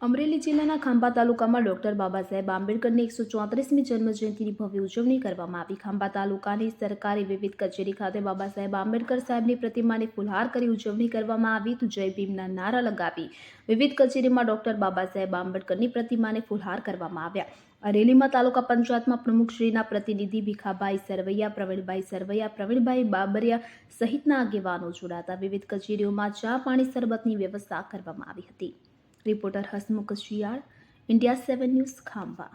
અમરેલી જિલ્લાના ખાંભા તાલુકામાં ડોક્ટર બાબા સાહેબ આંબેડકરની 134મી જન્મજયંતિની ભવ્ય ઉજવણી કરવામાં આવી। ખાંભા તાલુકાની સરકારી વિવિધ કચેરી ખાતે બાબા સાહેબ આંબેડકર સાહેબની પ્રતિમાને ફૂલહાર કરી ઉજવણી કરવામાં આવી। તો જય ભીમના નારા લગાવી વિવિધ કચેરીમાં ડોક્ટર બાબા સાહેબ આંબેડકરની પ્રતિમાને ફૂલહાર કરવામાં આવ્યા। અરેલીમાં તાલુકા પંચાયતમાં પ્રમુખશ્રીના પ્રતિનિધિ ભીખાભાઈ સરવૈયા, પ્રવીણભાઈ બાબરિયા સહિતના આગેવાનો જોડાતા વિવિધ કચેરીઓમાં ચા પાણી શરબતની વ્યવસ્થા કરવામાં આવી હતી। રિપોર્ટર હસમુખ શિયાળ, ઇન્ડિયા 7 ન્યૂઝ, ખાંભા।